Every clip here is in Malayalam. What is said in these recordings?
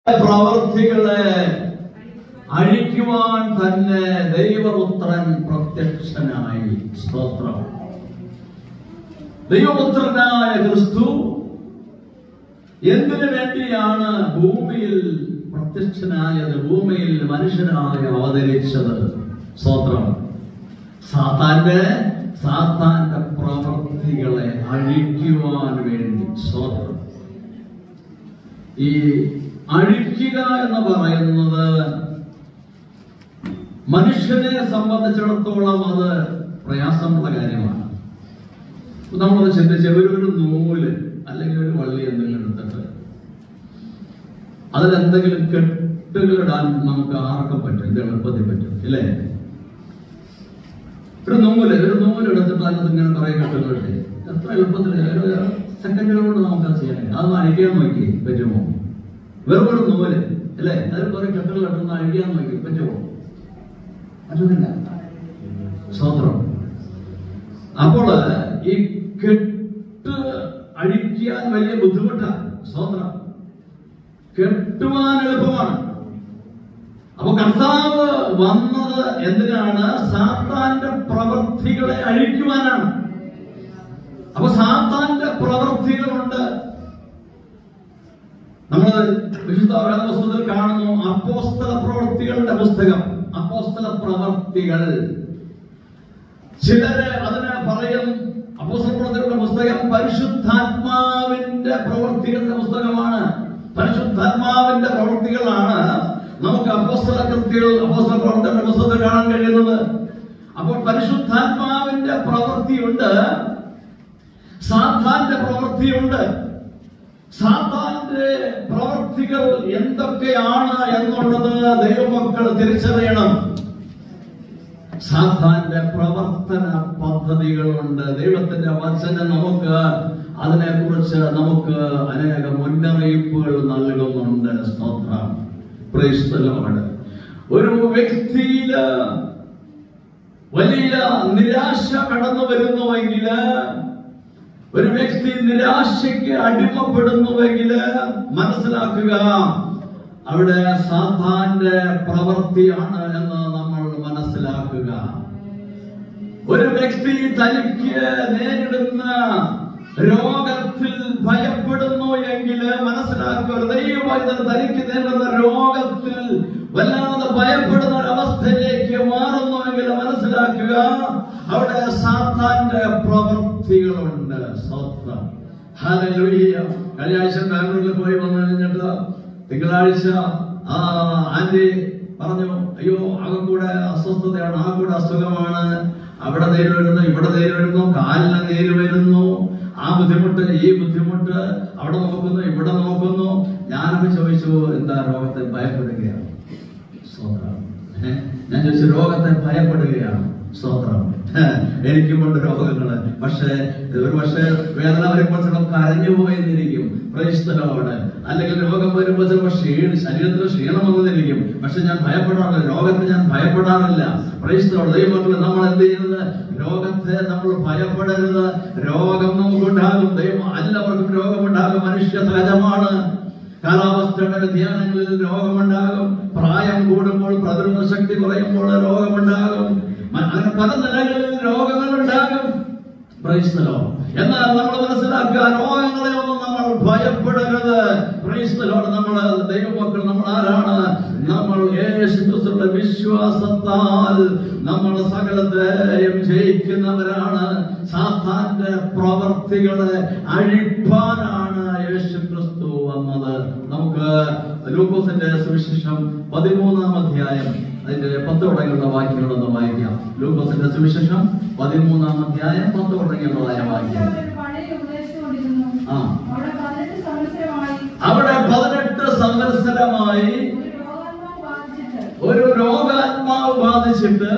പ്രവർത്തികളെ അഴിക്കുവാൻ തന്നെ ദൈവപുത്രൻ പ്രത്യക്ഷനായി. സ്തോത്രം. ദൈവപുത്രനായ ക്രിസ്തു എന്തിനു വേണ്ടിയാണ് ഭൂമിയിൽ പ്രത്യക്ഷനായത്, ഭൂമിയിൽ മനുഷ്യനായി അവതരിച്ചത്? സ്തോത്രം. സാത്താന്റെ പ്രവൃത്തികളെ അഴിക്കുവാൻ വേണ്ടി. സ്തോത്രം. ഈ അഴിക്കുക എന്ന് പറയുന്നത് മനുഷ്യനെ സംബന്ധിച്ചിടത്തോളം അത് പ്രയാസമുള്ള കാര്യമാണ്. നമ്മളത് ചിന്തിച്ച് ഒരു നൂല് അല്ലെങ്കിൽ ഒരു വള്ളി എന്തെങ്കിലും എടുത്തിട്ട് അതിലെന്തെങ്കിലും കെട്ടുകളിടാൻ നമുക്ക് ആർക്കും പറ്റും, ഇത് എളുപ്പത്തിൽ പറ്റും ഇല്ലേ? ഒരു നൂല് എടുത്തിട്ട് അതിനകത്ത് ഇങ്ങനെ കുറെ കെട്ടുകളിട്ട് എത്ര എളുപ്പത്തിൽ സെക്കൻഡുകൾ കൊണ്ട് നമുക്കത് ചെയ്യാൻ കഴിയും. അതൊന്ന് അഴിക്കാൻ നോക്കി പറ്റുമോ? വെറും ഒരു നൂല് അല്ലേ, അതിൽ കുറെ കെട്ടുകൾ കെട്ടുന്ന അഴിക്കാൻ നോക്കി പറ്റുമോ? പറ്റുന്നില്ല. സ്തോത്രം. അപ്പോൾ ഈ കെട്ട് അഴിക്കാൻ വലിയ ബുദ്ധിമുട്ടാണ്. സ്തോത്രം. കെട്ടുവാൻ എളുപ്പമാണ്. അപ്പൊ കർത്താവ് വന്നത് എന്തിനാണ്? സാത്താന്റെ പ്രവൃത്തികളെ അഴിക്കുവാനാണ്. അപ്പൊ സാത്താന്റെ പ്രവൃത്തികളുണ്ട്. നമ്മൾ വിശുദ്ധ വേദപുസ്തകത്തിൽ കാണുന്നു അപ്പോസ്തല പ്രവൃത്തികളുടെ പുസ്തകം, അപ്പോസ്തല പ്രവൃത്തികൾ. ചിലര് അതിനെ പറയും അപ്പോസ്തല പ്രവൃത്തികളുടെ പുസ്തകം പരിശുദ്ധാത്മാവിന്റെ പ്രവൃത്തികളുടെ പുസ്തകമാണ്. പരിശുദ്ധാത്മാവിന്റെ പ്രവൃത്തികളാണ് നമുക്ക് അപ്പോസ്തല പ്രവൃത്തികളുടെ പുസ്തകത്തിൽ കാണാൻ കഴിയുന്നത്. അപ്പോൾ പരിശുദ്ധാത്മാവിന്റെ പ്രവൃത്തിയുണ്ട്, സാത്താന്റെ പ്രവൃത്തിയുണ്ട്. സാത്താന്റെ പ്രവൃത്തികൾ എന്തൊക്കെയാണ് എന്നുള്ളത് ദൈവമക്കൾ തിരിച്ചറിയണം. സാത്താന്റെ പ്രവർത്തന പദ്ധതികളുണ്ട്. ദൈവത്തിന്റെ വചനം നമുക്ക് അതിനെക്കുറിച്ച് നമുക്ക് അനേക മുന്നറിയിപ്പുകൾ നൽകുന്നുണ്ട്. സ്തോത്രം. Price the Lord. ഒരു വ്യക്തിയില് വലിയ നിരാശ കടന്നു വരുന്നുവെങ്കിൽ, ഒരു വ്യക്തി നിരാശയ്ക്ക് അടിമപ്പെടുന്നുവെങ്കിൽ മനസ്സിലാക്കുക അവിടെ സാത്താന്റെ പ്രവൃത്തിയാണ് എന്ന് നമ്മൾ മനസ്സിലാക്കുക. ഒരു വ്യക്തി തനിക്ക് നേരിടുന്ന രോഗത്തിൽ ഭയപ്പെടുന്നു എങ്കിൽ മനസ്സിലാക്കുക ദൈവവചനം തനിക്ക് നേരിടുന്ന രോഗത്തിൽ വല്ലാതെ ഭയപ്പെടുന്ന ഒരവസ്ഥയിലേക്ക് മാറുന്നുവെങ്കിൽ മനസ്സിലാക്കുക അവിടെ സാത്താന്റെ പ്രവൃത്തികളുണ്ട്. സ്വന്തം. ഹല്ലേലൂയ. കഴിഞ്ഞ ആഴ്ച ബാംഗ്ലൂരിൽ പോയി വന്നു കഴിഞ്ഞിട്ട് തിങ്കളാഴ്ച ആന്റി പറഞ്ഞു, അയ്യോ ആകെ കൂടെ അസ്വസ്ഥതയാണ്, ആകെ കൂടെ അസുഖമാണ്, അവിടെ നേര് വരുന്നു, ഇവിടെ നേര് വരുന്നു, കാലിന് നേര് വരുന്നു, ആ ബുദ്ധിമുട്ട് ഈ ബുദ്ധിമുട്ട്, അവിടെ നോക്കുന്നു ഇവിടെ നോക്കുന്നു. ഞാനൊക്കെ ചോദിച്ചു എന്താ രോഗത്തെ ഭയപ്പെടുകയാണ്? സ്തോത്രം. ഞാൻ ചോദിച്ചു രോഗത്തെ ഭയപ്പെടുകയാണ്? സ്തോത്രം. എനിക്കുമുണ്ട് രോഗങ്ങള്, പക്ഷെ ഒരു പക്ഷേ വേദന വരുമ്പോൾ ചിലപ്പോൾ കരഞ്ഞു പോയെന്നിരിക്കും. Price the Lord. അല്ലെങ്കിൽ രോഗം വരുമ്പോൾ ചിലപ്പോൾ ശരീരത്തിൽ ക്ഷീണം വന്നിരിക്കും, പക്ഷെ ഞാൻ ഭയപ്പെടാറില്ല, രോഗത്തെ ഞാൻ ഭയപ്പെടാറില്ല. Price the Lord. ദൈവമക്കളെ നമ്മൾ എന്ത് ചെയ്യുന്നത്? രോഗത്തെ നമ്മൾ ഭയപ്പെടരുത്. രോഗം നമുക്കുണ്ടാകും. ദൈവം എല്ലാവർക്കും രോഗമുണ്ടാകും. മനുഷ്യ സഹജമാണ്. കാലാവസ്ഥയുടെ വ്യതിയാനങ്ങളിൽ രോഗമുണ്ടാകും. പ്രായം കൂടുമ്പോൾ പ്രതിരോധ ശക്തി കുറയുമ്പോൾ രോഗമുണ്ടാകും. അങ്ങനെ പല നിലകളിൽ രോഗങ്ങളുണ്ടാകും. Price the Lord. എന്നാൽ നമ്മൾ മനസ്സിലാക്കുക രോഗങ്ങളെ ഒന്നും നമ്മൾ ഭയപ്പെടരുത്. Price the Lord. നമ്മൾ ദൈവമക്കൾ, നമ്മൾ ആരാണ്? നമ്മൾ യേശുക്രിസ്തുവിന്റെ വിശ്വാസത്താൽ നമ്മൾ സകലത്തെയും ജയിക്കുന്നവരാണ്. സാത്താന്റെ പ്രവർത്തികളെ അഴിപ്പാനാണ് യേശുക്രിസ്തു വന്നത്. നമുക്ക് ലൂക്കോസിന്റെ സുവിശേഷം 13-ാം അധ്യായം അതിന്റെ 10 തുടങ്ങിയുള്ള വാക്യങ്ങളൊന്ന് വായിക്കാം. ലൂക്കോസിന്റെ സുവിശേഷം 13-ാം അധ്യായം 10 തുടങ്ങിയുള്ളതായ വാക്യം. അവിടെ 18 സംവത്സരമായി ഒരു രോഗാത്മാവ് ബാധിച്ചിട്ട്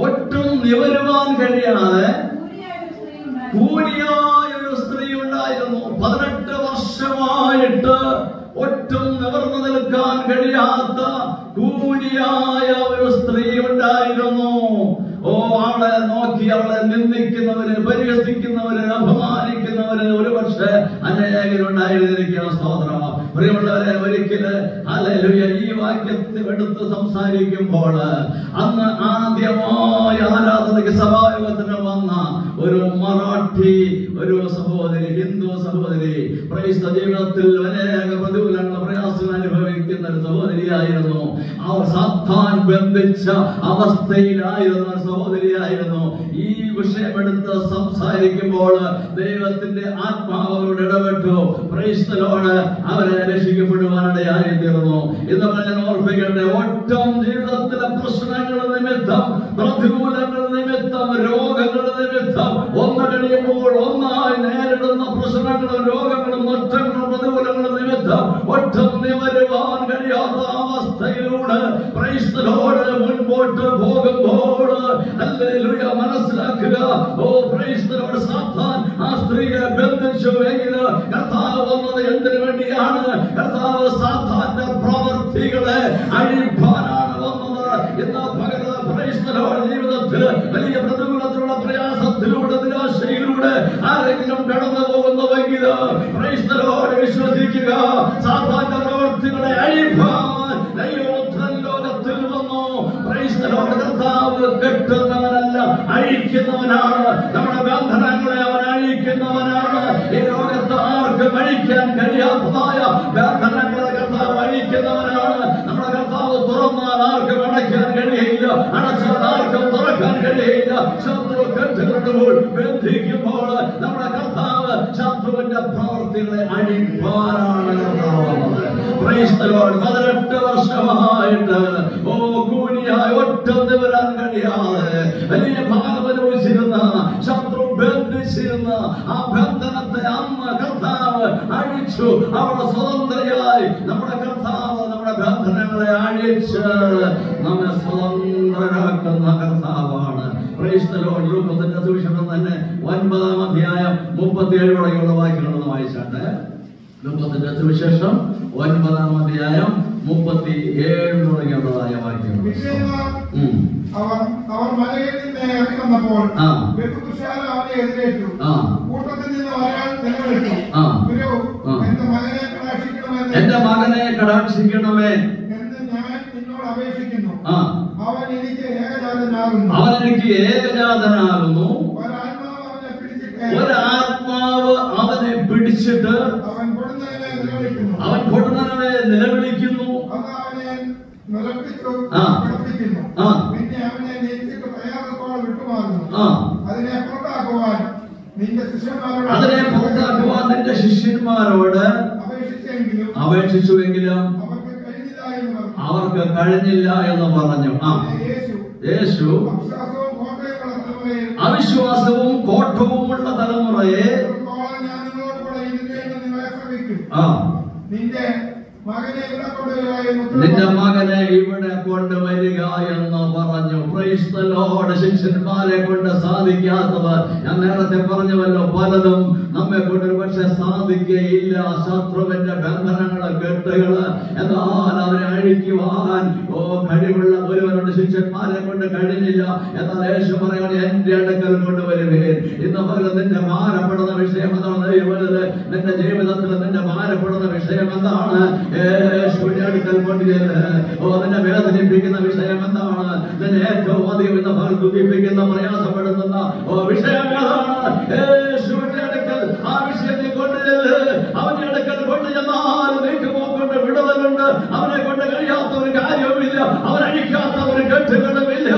ഒട്ടും നിവരുവാൻ കഴിയാതെ കൂനിയായ ഒരു സ്ത്രീ ഉണ്ടായിരുന്നു. 18 വർഷമായിട്ട് ഒട്ടും നിവർന്നു നിൽക്കാൻ കഴിയാത്ത കൂനിയായ ഒരു സ്ത്രീ ഉണ്ടായിരുന്നു. അവളെ നോക്കി അവളെ നിന്ദിക്കുന്നവര്, പരിഹസിക്കുന്നവര്, അപമാനിക്കുന്നവര്, വായിക്കുന്നവര് ഒരു പക്ഷേ അനേകരുണ്ടായിരുന്നിരിക്കുന്ന സ്തോത്രം. പ്രിയമുള്ളവരെ, ഒരിക്കല് ഹല്ലേലൂയ ഈ വാക്യത്തെ എടുത്ത് സംസാരിക്കുമ്പോൾ അന്ന് ആദ്യമായി ആരാധനയ്ക്ക് സഭായോഗത്തിന് വന്ന ഒരു മറാഠി ഒരു സഹോദരി, ഹിന്ദു സഹോദരി, ക്രൈസ്തവ ജീവിതത്തിൽ അനേക പ്രതികൂലങ്ങൾ പ്രയാസങ്ങൾ അനുഭവിക്കുന്ന ഒരു സഹോദരിയായിരുന്നു. അവർ സാത്താൻ ബന്ധിച്ച അവസ്ഥയിലായിരുന്ന സഹോദരിയായിരുന്നു. ഈ വിഷയമെടുത്ത് സംസാരിക്കുമ്പോൾ ദൈവത്തിന്റെ ആത്മാവോട് ഇടപെട്ടു. ക്രൈസ്തവരോട് അവരെ രക്ഷിക്കപ്പെടുവാനിടയായി തീർന്നു. ഇന്ന് ഞാൻ ഓർപ്പിക്കട്ടെ, ഒട്ടും ജീവിതത്തിലെ പ്രശ്നങ്ങൾ നിമിത്തം, പ്രതികൂലങ്ങൾ നിമിത്തം, രോഗങ്ങൾ നിമിത്തം ഒന്ന് കഴിയുമ്പോൾ ഒന്നായി നേരിടുന്ന പ്രശ്നങ്ങളും രോഗങ്ങളും നഷ്ടങ്ങളും പ്രതികൂലങ്ങളും നിമിത്തം ഒട്ടും നിവരുവാൻ കഴിയാത്ത അവസ്ഥയിലൂടെ ക്രൈസ്തവരോട് മുൻപോട്ട് പോകുമ്പോൾ ഹല്ലേലൂയ മനസ്സിലാക്കുക, ഓ ക്രൈസ്തവരോട് സാത്താൻ ആ സ്ത്രീയെ ബന്ധിച്ചുവെങ്കിൽ കർത്താവ് വന്നത് എന്തിനു വേണ്ടിയാണ്? കർത്താവ് സാത്താന്റെ പ്രവൃത്തികളെ അഴിപ്പാനാണ് വന്നത്. ഇന്ന് പകരം ക്രൈസ്തവരുടെ ജീവിതത്തിൽ വലിയ പ്രതികൂലത്തിലുള്ള പ്രയാസത്തിലൂടെ നിരാശയിലൂടെ ആരെങ്കിലും കടന്നു പോകുന്നുവെങ്കിൽ ക്രൈസ്തവരോട് വിശ്വസിക്കുക, സാത്താന്റെ പ്രവൃത്തികളെ അഴിപ്പാൻ ദൈവോത്തരൻ ലോകത്തിൽ വന്നു. ക്രൈസ്തവരോട് കർത്താവ് കെട്ടുന്നവനല്ല, അഴിക്കുന്നവനാണ്. നമ്മുടെ ബന്ധനങ്ങളെ അവൻ അഴിക്കുന്നവനാണ്. ഈ ലോകത്ത് ആർക്കും അഴിക്കാൻ കഴിയാത്തതായ ബന്ധനങ്ങളെ കർത്താവ് അഴിക്കുന്നവനാണ്. നമ്മുടെ കർത്താവ് തുറന്നാൽ ആർക്കും അടയ്ക്കാൻ കഴിയില്ല, അടച്ചാൽ ആർക്കും തുറക്കാൻ കഴിയില്ല. ശത്രു കെട്ടുകൊണ്ടുമ്പോൾ ബന്ധിക്കുമ്പോൾ നമ്മുടെ കർത്താവ് ശത്രുവിന്റെ പ്രവർത്തികളെ അഴിപ്പാനാണ് കർത്താവ്. 18 വർഷമായിട്ട് കൂലിയായി ഒറ്റം വരാൻ കഴിയാതെ വലിയ ഭാഗം അനുഭവിച്ചിരുന്ന, ശത്രു ബന്ധിച്ചിരുന്ന ആ ബന്ധനത്തെ അന്ന് കർത്താവ് അഴിച്ചു. അവിടെ സ്വതന്ത്രയായി നമ്മുടെ കർത്താവ് നമ്മുടെ ബന്ധനങ്ങളെ അഴിച്ച് നമ്മെ സ്വതന്ത്രരാക്കുന്ന കർത്താവാണ്. ലൂക്കോസിന്റെ സുവിശേഷം തന്നെ 9-ാം അധ്യായം 37 വരെയുള്ള വാക്യങ്ങളൊന്ന് വായിച്ചാട്ടെ. ലൂക്കോസിന്റെ സുവിശേഷം 9-ാം അധ്യായം 37 തുടങ്ങിയുള്ളതായ വാക്യങ്ങൾ. അവർ മലയിൽ നിന്ന് ഇറങ്ങി വന്നപ്പോൾ അവനെ എതിരേറ്റു. കൂട്ടത്തിൽ നിന്ന് ഒരാൾ നിലവിളിച്ചു, എന്റെ മകനെ കടാക്ഷിക്കണമേ എന്ന് ഞാൻ നിന്നോട് അപേക്ഷിക്കുന്നു. അവൻ എനിക്ക് ഏകജാതനാകുന്നു. ഒരാത്മാവ് അവനെ പിടിച്ചിട്ട് അവൻ പൊടുന്നനെ നിലവിളിക്കുന്നു. പിന്നെ അവനെ നെറ്റിക്ക് പ്രയാസത്തോടെ വിട്ടുമാറുന്നു. അതിനെ പുറത്താക്കുവാൻ നിന്റെ ശിഷ്യന്മാരോട് അപേക്ഷിച്ചുവെങ്കിലും അവർക്ക് കഴിഞ്ഞില്ല എന്ന് പറഞ്ഞു. യേശു അവിശ്വാസവും കോട്ടവുമുള്ള തലമുറയെ നിന്റെ മകനെ ഇവിടെ കൊണ്ടുവരിക എന്ന് പറഞ്ഞു. Price the Lord. ശിഷ്യന്മാരെ കൊണ്ട് സാധിക്കാത്തത് ഞാൻ നേരത്തെ പറഞ്ഞുവല്ലോ, പലതും നമ്മെ കൊണ്ട് ഒരു പക്ഷെ സാധിക്കുകയില്ല. ശത്രുവിന്റെ ബന്ധനങ്ങള്, കെട്ടുകള്, എന്നാൽ അവരെ അഴിക്കുവാൻ കഴിവുള്ള ഒരുവരുടെ ശിഷ്യന്മാരെ കൊണ്ട് കഴിഞ്ഞില്ല. എന്നാൽ യേശു പറയാണ്, എന്റെ അടുക്കൽ കൊണ്ടുവരുവേൻ. ഇന്ന് പകരം നിന്റെ ഭാരപ്പെടുന്ന വിഷയം എന്താണ്? നിന്റെ ജീവിതത്തിൽ നിന്റെ ഭാരപ്പെടുന്ന വിഷയം എന്താണ്? യേശുവിന്റെ അടുക്കൽ കൊണ്ടുചെല്ല്. നിന്നെ വേദനിപ്പിക്കുന്ന വിഷയം എന്താണ്? നിന്നെ ഏറ്റവും അധികം ഇന്ന് ബുദ്ധിപ്പിക്കുന്ന, പ്രയാസപ്പെടുത്തുന്ന വിഷയം ഏതാണ്? യേശുവിന്റെ അടുക്കൽ ആ വിഷയത്തെ കൊണ്ടുചെല്ല്. അവന്റെ അടുക്കൽ കൊണ്ടുചെന്നാൽ നീക്കുപോക്കൊണ്ട് വിടുതലുണ്ട്. അവനെ കൊണ്ട് കഴിയാത്ത ഒരു കാര്യവുമില്ല, അവൻ അഴിക്കാത്ത ഒരു കെട്ടുകളുമില്ല.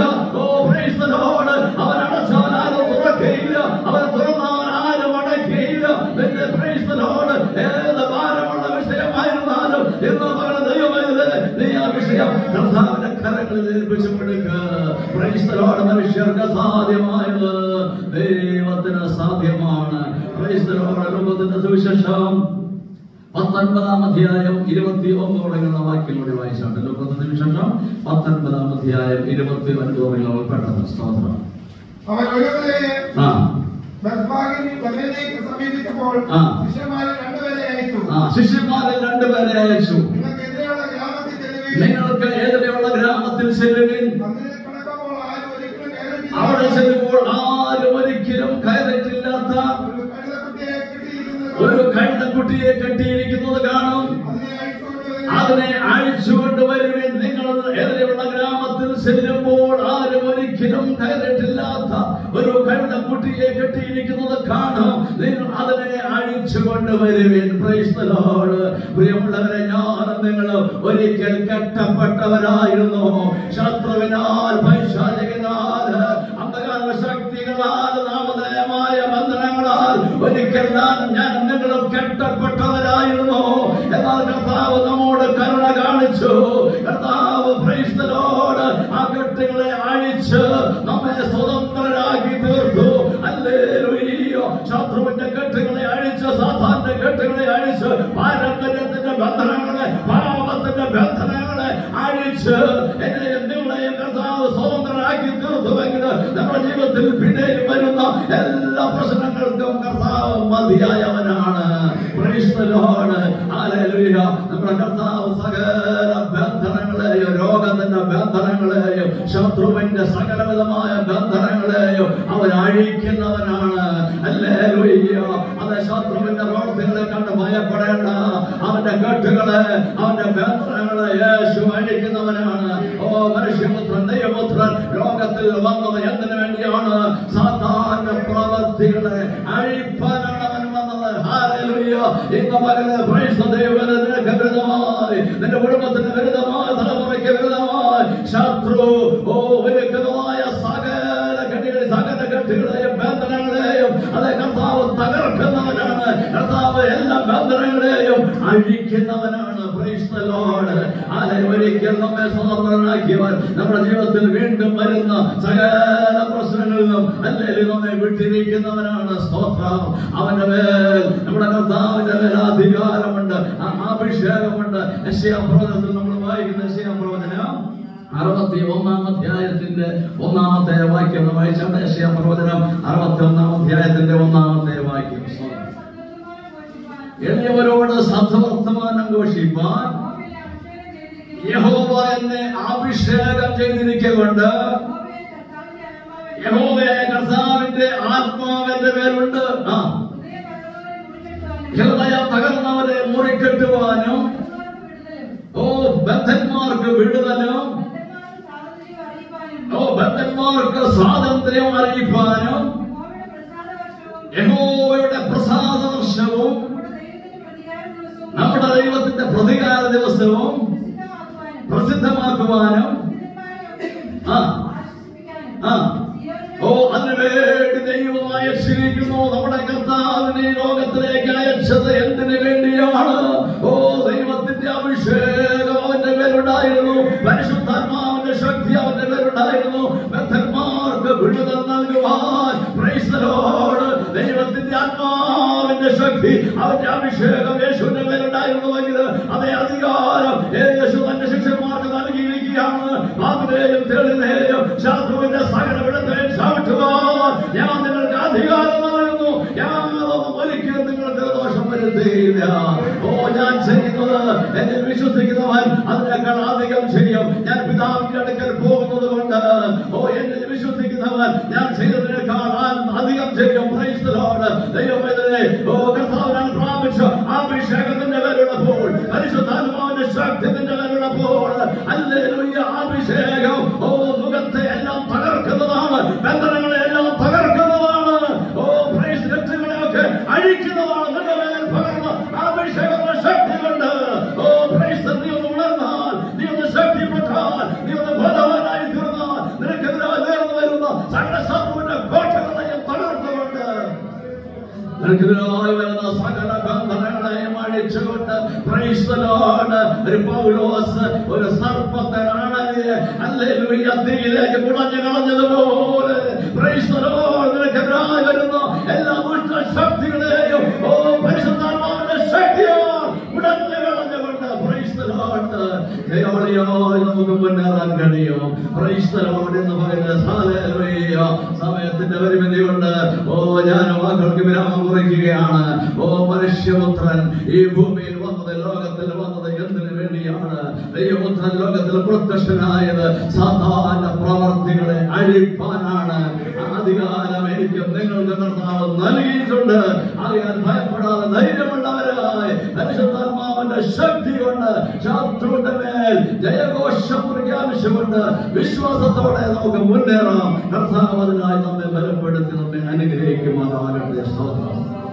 Price the Lord. അവൻ അടച്ചാൽ ആരും തുറക്കുകയില്ല, അവൻ തുറന്നാൽ ആരും അടയ്ക്കുകയില്ല. നിന്റെ പ്രൈസ് ദി ലോർഡ് ഏത് ഭാരമുള്ള വിഷയമായിരുന്നാലും എന്ന് പറയുന്ന ദൈവമേ, നീ ആ വിഷയം കർത്താവിന്റെ കരങ്ങളിൽ ഏൽപ്പിച്ചു കൊടുക്കുക. Price the Lord. മനുഷ്യർക്ക് സാധ്യമായത് ദൈവത്തിന് സാധ്യമാണ്. Price the Lord. ലൂക്കോസിന്റെ സുവിശേഷം 19-ാം അധ്യായം 29 തുടങ്ങുന്ന വാക്യങ്ങളോട് വായിച്ചാണ്. ലൂക്കോസിന്റെ സുവിശേഷം 19-ാം അധ്യായം 29 തുടങ്ങുന്ന പെട്ടെന്ന് സ്തോത്രം. ശിഷ്യന്മാരെ 2 പേരെ അയച്ചു. നിങ്ങൾക്ക് എതിരെയുള്ള ഗ്രാമത്തിൽ ചെല്ലുവിൻ. അവിടെ ചെല്ലുമ്പോൾ ആരും ഒരിക്കലും കയറിയിട്ടില്ലാത്ത കഴുതക്കുട്ടിയെ കെട്ടിയിരിക്കുന്നത് കാണും. അതിനെ അഴിച്ചുകൊണ്ടുവരുവിൻ. നിങ്ങൾ എതിരെയുള്ള ഗ്രാമത്തിൽ ചെല്ലുമ്പോൾ ആരും ഒരിക്കലും കയറിയിട്ടില്ലാത്ത ഒരു കഴുതക്കുട്ടിയെ കെട്ടിയിരിക്കുന്നത് കാണും. നിങ്ങൾ അതിനെ അഴിച്ചുകൊണ്ടുവരുവിൻ. Price the Lord. പ്രിയമുള്ളവരെ, ഞാനും നിങ്ങൾ ഒരിക്കൽ കെട്ടപ്പെട്ടവരായിരുന്നു. ശത്രുവിനാൽ, പൈശാചികനാൽ, അന്ധകാര ശക്തികളാൽ, നാമധേയമായ ബന്ധനങ്ങളാൽ ഒരിക്കൽ ഞാൻ നിങ്ങളും കെട്ടപ്പെട്ടവരായിരുന്നു. എന്നാൽ കർത്താവ് നമ്മോട് കരുണ കാണിച്ചു. കർത്താവ് പ്രൈസ് ദി ലോർഡ് ആ കെട്ടുകളെ അഴിച്ച് നമ്മെ സ്വതന്ത്രരാക്കി തീർത്തു. ഹല്ലേലൂയ. ശത്രുവിന്റെ കെട്ടുകളെ അഴിച്ച്, സാത്താന്റെ കെട്ടുകളെ അഴിച്ച്, പാരമ്പര്യത്തിന്റെ ബന്ധനങ്ങളെ, പാപത്തിന്റെ ബന്ധനങ്ങളെ അഴിച്ച് എന്നെയും നിങ്ങളെയും കർത്താവ് സ്വതന്ത്രരാക്കി തീർത്തുവെങ്കിൽ നമ്മുടെ ജീവിതത്തിൽ പിന്നീട് വരുന്ന എല്ലാ പ്രശ്നങ്ങൾക്കും കർത്താവ് മതിയായവനാണ്. Praise the lord. ഹല്ലേലൂയ. നമ്മുടെ കർത്താവ് സകല ബന്ധനങ്ങളെയും, രോഗത്തിന്റെ ബന്ധനങ്ങളെയും, ശത്രുവിന്റെ സകലവിധമായ ബന്ധനങ്ങളെയും അവൻ അഴിക്കുന്നവനാണ്. ഹല്ലേലൂയ. അത് ശത്രുവിന്റെ പ്രവൃത്തികളെ കണ്ട് ഭയപ്പെടേണ്ട. അവന്റെ കെട്ടുകളെ, അവന്റെ ബന്ധനങ്ങളെ യേശു അഴിക്കുന്നവനാണ്. ഓ മനുഷ്യപുത്രൻ, ദൈവപുത്രൻ ലോകത്തിൽ വന്നത് എന്തിനു വേണ്ടിയാണ്? സാത്താന്റെ പ്രവൃത്തികളെ അഴിപ്പാനാണ് അവൻ വന്നത്. ഹല്ലേലൂയ. ഇന്ന് പകല് പ്രൈസ് ദി ലോർഡ്. നിനക്ക് വിരുദ്ധമായി, നിന്റെ കുടുംബത്തിന് വിരുദ്ധമായി, തലമുറയ്ക്ക് വിരുദ്ധമായി ശത്രു ഒരുക്കമായ സകല കെട്ടുകളെയും ബന്ധനങ്ങളെയും അത് കർത്താവ് തകർക്കുന്നവനാണ്. കർത്താവ് എല്ലാ ബന്ധനങ്ങളെയും അഴിക്കുന്നവനാണ്. Praise the lord. ഒരിക്കൽ നമ്മെ സ്വതന്ത്രനാക്കിയവൻ നമ്മുടെ ജീവിതത്തിൽ വീണ്ടും വരുന്ന സകല പ്രശ്നങ്ങളിലും അല്ലെങ്കിൽ നമ്മെ വിട്ടിരിക്കുന്നവനാണ്. സ്തോത്രം. അവന്റെ മേൽ, നമ്മുടെ കർത്താവിന്റെ മേൽ അധികാരമുണ്ട്, അഭിഷേകമുണ്ട്. യെശയ്യാ പ്രവചനത്തിൽ നമ്മൾ വായിക്കുന്ന യെശയ്യാ പ്രവചനം 61-ാം അധ്യായത്തിന്റെ 1-ാമത്തെ വാക്യം വായിച്ചാണ്. യെശയ്യാ പ്രവചനം 61-ാം അധ്യായത്തിന്റെ 1-ാമത്തെ വാക്യം. എളിയവരോട് സദ്വർത്തമാനം ഘോഷിപ്പാൻ യഹോവ എന്നെ അഭിഷേകം ചെയ്തിരിക്കൊണ്ട്, യഹോവയെ കർത്താവിന്റെ ആത്മാവ് എന്റെ മേലുണ്ട്. ഹൃദയം തകർന്നവരെ മുറിക്കെട്ടുവാനും, ബദ്ധന്മാർക്ക് വിടുതലും, ബദ്ധന്മാർക്ക് സ്വാതന്ത്ര്യം അറിയിപ്പാനും, യഹോവയുടെ പ്രസാദ വർഷവും നമ്മുടെ ദൈവത്തിന്റെ പ്രതികാര ദിവസവും പ്രസിദ്ധമാക്കുവാനും, അതിനുവേണ്ടി ദൈവം അയച്ചിരിക്കുന്നു. നമ്മുടെ കർത്താവിനെ ലോകത്തിലേക്ക് അയച്ചത് എന്തിനു വേണ്ടിയാണ്? ദൈവത്തിന്റെ അഭിഷേകം അവന്റെ പേരുണ്ടായിരുന്നു. പരിശുദ്ധാത്മാവിന്റെ ശക്തി അവന്റെ പേരുണ്ടായിരുന്നു. ബദ്ധന്മാർക്ക് വിടുതൽ നൽകുവാൻ. Price the Lord. ദൈവത്തിന്റെ ആത്മാവിന്റെ ശക്തി, അവന്റെ അഭിഷേകം യേശുവിന്റെ പേരുണ്ടായിരുന്നുവെങ്കിൽ അതേ അധികാരം യേശു തന്റെ ശിഷ്യന്മാർക്ക് നൽകിയിരിക്കുകയാണ്. പാപിനെയും തേളിനെയും ശത്രുവിന്റെ സകല വിടത്തെയും ചവിട്ടുവാൻ ഞാൻ നിങ്ങൾക്ക് അധികാരം നൽകുന്നു. ഞാനതൊന്നും ഒരിക്കലും നിങ്ങൾക്ക് ദോഷം വരുത്തിയില്ല. ഞാൻ ചെയ്യുന്നത് എന്നിൽ വിശ്വസിക്കുന്നവൻ അതിനേക്കാൾ അധികം ചെയ്യും. ഞാൻ പിതാവിന്റെ അടുക്കൽ പോകുന്നത് കൊണ്ട് എന്നിൽ വിശ്വസിക്കുന്നവൻ ഞാൻ ചെയ്തതിനേക്കാൾ അധികം ചെയ്യും. Price the Lord. ദൈവമേ, കർത്താവിനാൽ പ്രാപിച്ച അഭിഷേകത്തിന്റെ പേരുള്ളപ്പോൾ, പരിശുദ്ധാത്മാവിന്റെ ശക്തിന്റെ പേരുള്ളപ്പോൾ, ഹല്ലേലൂയ, അഭിഷേകം മുഖത്തെ എല്ലാം തകർക്കുന്നതാണ്. ബന്ധനങ്ങളെ എല്ലാം തകർക്കുന്നതാണ്. പ്രൈസ് രക്ഷകളെയൊക്കെ അഴിക്കുന്നതാണ്. നിന്റെ മേൽ പകർന്ന അഭിഷേകത്തിന്റെ ശക്തി കൊണ്ട് പ്രൈസ് നീ ഒന്ന് ഉണർന്നാൽ, നീ ഒന്ന് ശക്തിപ്പെട്ടാൽ, നീ ഒന്ന് ബോധവാനായി തീർന്നാൽ, നിനക്കെതിരായി ഉയർന്നു വരുന്ന സകല ശത്രുവിന്റെ കോട്ടകളെയും തകർത്തുകൊണ്ട്, നിനക്കെതിരായി വരുന്ന സകല ബന്ധനങ്ങളെയും അഴിച്ചുകൊണ്ട്, പ്രൈസ് ദി ലോർഡ്, ഒരു പൗലോസ് ഒരു സർപ്പത്തെ ഹല്ലേലൂയ തീയിലേക്ക് കുടഞ്ഞു കളഞ്ഞതുപോലെ, പ്രൈസ് ദി ലോർഡ്, നിനക്കെതിരായി വരുന്ന എല്ലാ ദുഷ്ട ശക്തികളെയും പരിശുദ്ധാത്മാവിന്റെ ശക്തിയാൽ കുടഞ്ഞു കളഞ്ഞുകൊണ്ട്, പ്രൈസ് ദി ലോർഡ്, ദൈവമേ നമുക്ക് മുന്നേറാൻ കഴിയും. പ്രൈസ് ദി ലോർഡ് എന്ന് പറയുന്നത് ഹല്ലേലൂയ. സമയത്തിന്റെ പരിമിതി കൊണ്ട് ഞാൻ വാക്കുകൾക്ക് വിരാമം കുറിക്കുകയാണ്. മനുഷ്യപുത്രൻ ഈ ഭൂമിയിൽ വന്നത്, ലോകത്തിൽ വന്നത് എന്തിനു വേണ്ടിയാണ്? ദൈവപുത്രൻ ലോകത്തിൽ പ്രത്യക്ഷനായത് സാത്താന്റെ പ്രവർത്തികളെ അഴിപ്പാനാണ്. അധികാരം എനിക്കും നിങ്ങൾക്ക് കർത്താവ് നൽകിയിട്ടുണ്ട്. അറിയാൻ ഭയപ്പെടാതെ ധൈര്യമുള്ള പരിശുദ്ധാത്മാവിന്റെ ശക്തി കൊണ്ട് ശത്രുവിന്റെ മേൽ ജയഘോഷം പ്രഖ്യാപിച്ചുകൊണ്ട് വിശ്വാസത്തോടെ നമുക്ക് മുന്നേറാം. കർത്താവ് അതിനായി നമ്മെ ബലപ്പെടുത്തി നമ്മെ അനുഗ്രഹിക്കുമാറാകട്ടെ. സ്തോത്രം.